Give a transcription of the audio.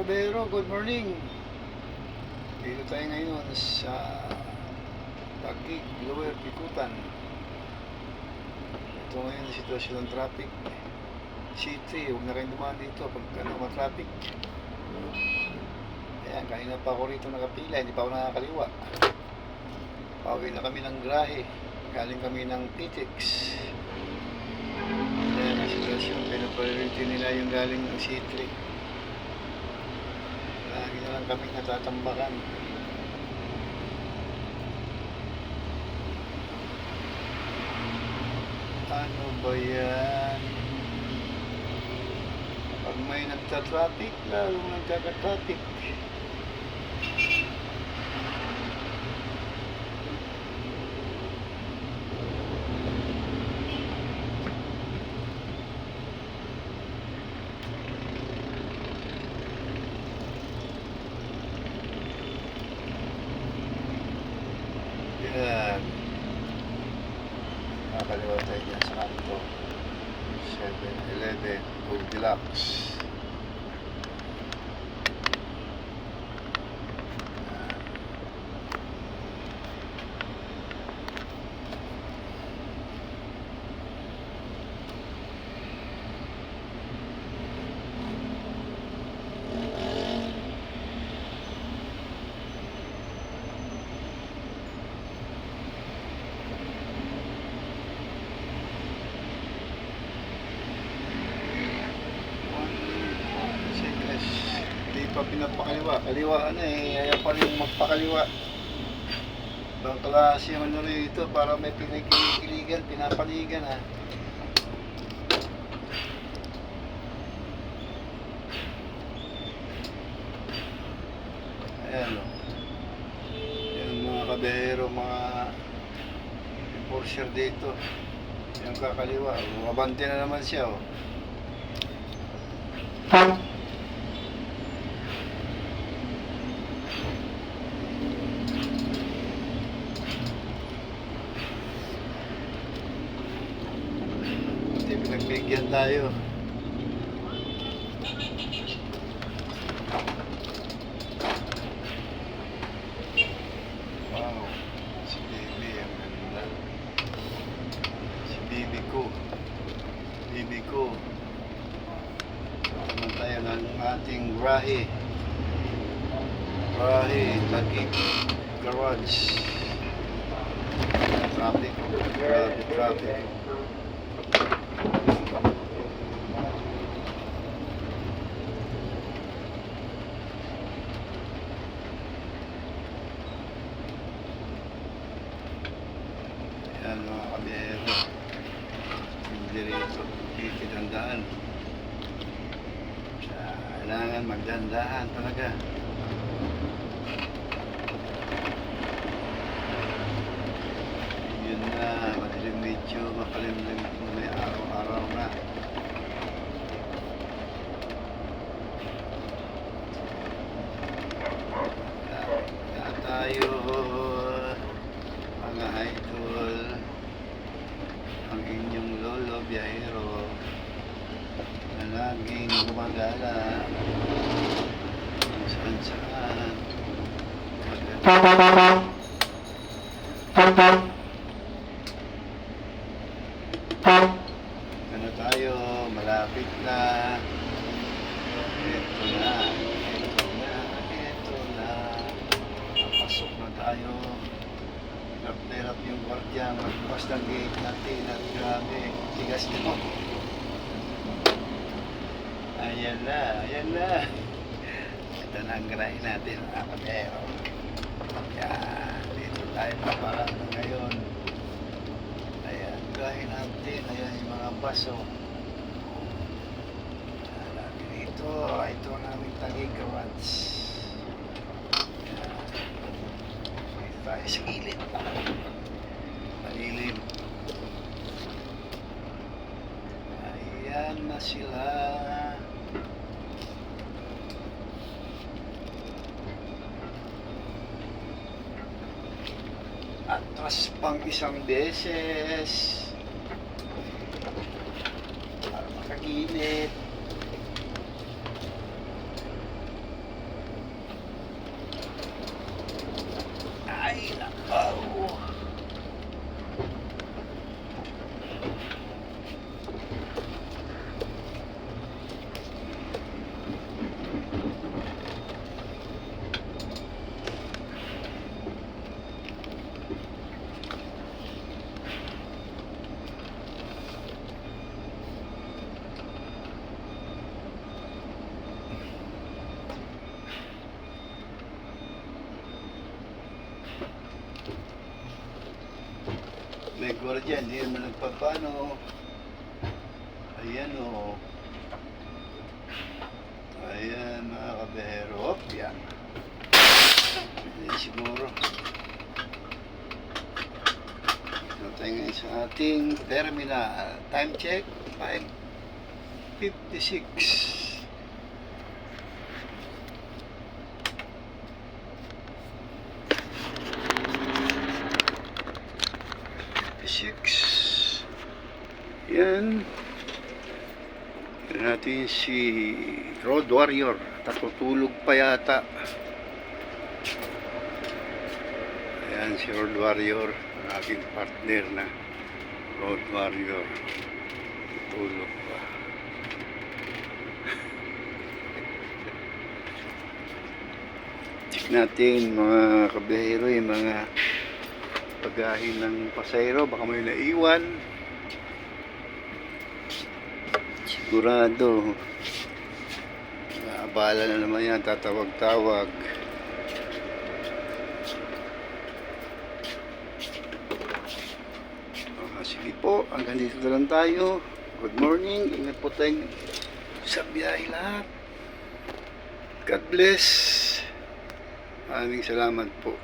kabero, good morning. Dito tayo ngayon sa Taguig, Lower Bikutan. Ito ngayon ang sitwasyon ng traffic. C3, huwag na kayong dumaan dito pagka traffic. Ayan, kanina pa ako rito nakapila, hindi pa ako nakakaliwa. Pauwi na kami ng Grahe. Galing kami ng Pitex. Ayan ang sitwasyon, pinapriority nila yung galing ng C3. Lagi na lang kami natatambakan. Ano ba yan? Pag may nagta-traffic, lalong nagkaka-traffic. Yan. Nakakaliwa tayo dyan sa kanto. 7-Eleven Goldilocks. Hindi pa pinapakaliwa. Kaliwaan na eh. Ayaw pa rin magpakaliwa. Ibang klase yung ano rito para may pinagkiligan, pinapaligan ha. Ayan o. Yan mga kabehero, mga enforcer dito. Yung kakaliwa. Mabante na naman siya o. Pinagbigyan tayo. Wow, si Bibi ang ganda. Si Bibi ko. Bibi ko. Naman tayo ng ating Grahe. Grahe, Taguig Garage. Traffic. Traffic. Yan mga kabiyero, hindi rito kitandaan. Kailangan magdandahan talaga. Yun na, madilim medyo mapalimlim may araw-araw na. Kaya tayo mga idol, ang inyong lolo biyahero na laging gumagala kung saan saan. Ano tayo, malapit na. Ito na napasok na tayo. Hirap yung guardia magbukas ng gate natin at grabe, tigas nito. Ayan na. Ito na ang grahe natin mga kabero. Ayan, dito tayo paparang ngayon. Ayan, grahe natin. Ayan yung mga baso. Lagi dito, ito ang aming Taguig Garage. Dito tayo sa gilid. Malilim. Ayan na sila. Atras pang isang beses para makaginit. may gwardiya, hindi naman nagpapano. Ayan o. Ayan mga kabehero. Hop, yan. Ayan siguro. So tayo ngayon sa ating terminal. Time check, 5:56. Yan. Yan natin si Road Warrior. Tatutulog pa yata. Ayan si Road Warrior. Ang aking partner na Road Warrior. Tulog pa. Check natin mga kabihero, yung mga paghahin ng pasahero. Baka may naiwan. Sigurado naabala na naman yan, tatawag-tawag. Sige po, hanggang dito na lang tayo. Good morning, ingat po tayo sa biyahe lahat. God bless. Maraming salamat po.